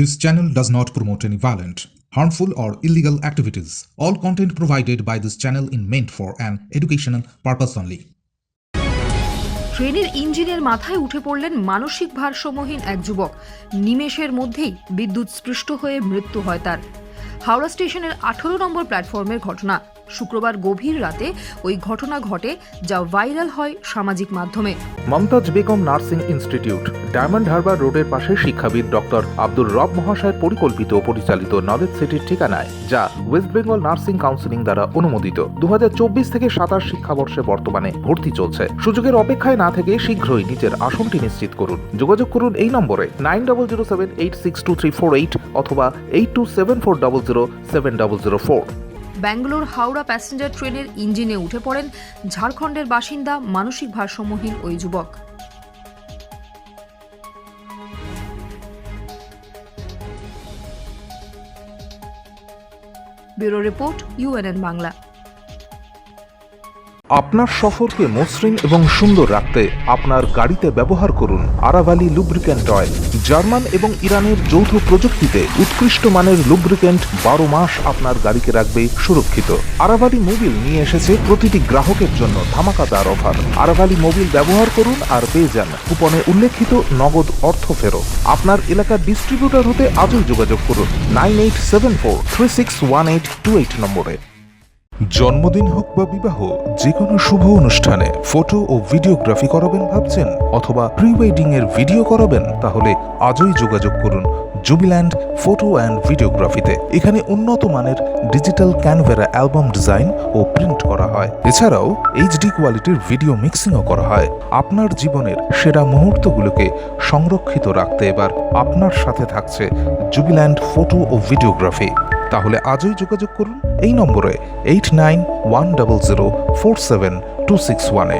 This channel does not promote any violent, harmful, or illegal activities. All content provided by this channel is meant for an educational purpose only. ট্রেনের ইঞ্জিনের মাথায় উঠে পড়লেন মানসিক ভারসাম্যহীন এক যুবক। নিমেষের মধ্যেই বিদ্যুৎ স্পৃষ্ট হয়ে মৃত্যু হয় তার। হাওড়া স্টেশনের 18 নম্বর প্ল্যাটফর্মের ঘটনা। শুক্রবার গভীর রাতে ওই ঘটনা ঘটে, যা ভাইরাল হয় সামাজিক মাধ্যমে। মমতাজ বেগম নার্সিং ইনস্টিটিউট, ডায়মন্ড হারবার রোডের পাশে শিক্ষাবিদ ডক্টর আব্দুর রব মহাশয়ের পরিকল্পিত ও পরিচালিত নলেজ সিটির ঠিকানায়, যা ওয়েস্ট বেঙ্গল নার্সিং কাউন্সিলিং দ্বারা অনুমোদিত। 2024 থেকে 27 শিক্ষাবর্ষে বর্তমানে ভর্তি চলছে। সুযোগের অপেক্ষায় না থেকে শীঘ্রই নিজের আসনটি নিশ্চিত করুন। যোগাযোগ করুন এই নম্বরে 9007862348 অথবা 8274007004। ব্যাঙ্গালোর হাওড়া প্যাসেঞ্জার ট্রেনের ইঞ্জিনে উঠে পড়েন ঝাড়খণ্ডের বাসিন্দা মানসিক ভারসাম্যহীন ওই যুবক। Bureau report, UNN Bangla. আপনার সফরকে মসৃণ এবং সুন্দর রাখতে আপনার গাড়িতে ব্যবহার করুন আরাভালি লুব্রিক্যান্ট অয়েল। জার্মান এবং ইরানের যৌথ প্রযুক্তিতে উৎকৃষ্ট মানের লুব্রিক্যান্ট 12 মাস আপনার গাড়িকে রাখবে সুরক্ষিত। আরাভালি মোবিল নিয়ে এসেছে প্রতিটি গ্রাহকের জন্য ধামাকাদার অফার। আরাভালি মোবিল ব্যবহার করুন আর পেয়ে যান কুপনে উল্লেখিত নগদ অর্থ ফেরত। আপনার এলাকার ডিস্ট্রিবিউটর হতে আজই যোগাযোগ করুন 9874361828 নম্বরে। জন্মদিন হোক বা বিবাহ, যে কোনো শুভ অনুষ্ঠানে ফটো ও ভিডিওগ্রাফি করাবেন ভাবছেন, অথবা প্রি ওয়েডিং এর ভিডিও করাবেন, তাহলে আজই যোগাযোগ করুন জুবিল্যান্ড ফটো অ্যান্ড ভিডিওগ্রাফিতে। এখানে উন্নত মানের ডিজিটাল ক্যানভেরা অ্যালবাম ডিজাইন ও প্রিন্ট করা হয়। এছাড়াও HD কোয়ালিটির ভিডিও মিক্সিংও করা হয়। আপনার জীবনের সেরা মুহূর্তগুলোকে সংরক্ষিত রাখতে এবার আপনার সাথে থাকছে জুবিল্যান্ড ফটো ও ভিডিওগ্রাফি। তাহলে আজই যোগাযোগ করুন এই নম্বরে 8910047261-এ।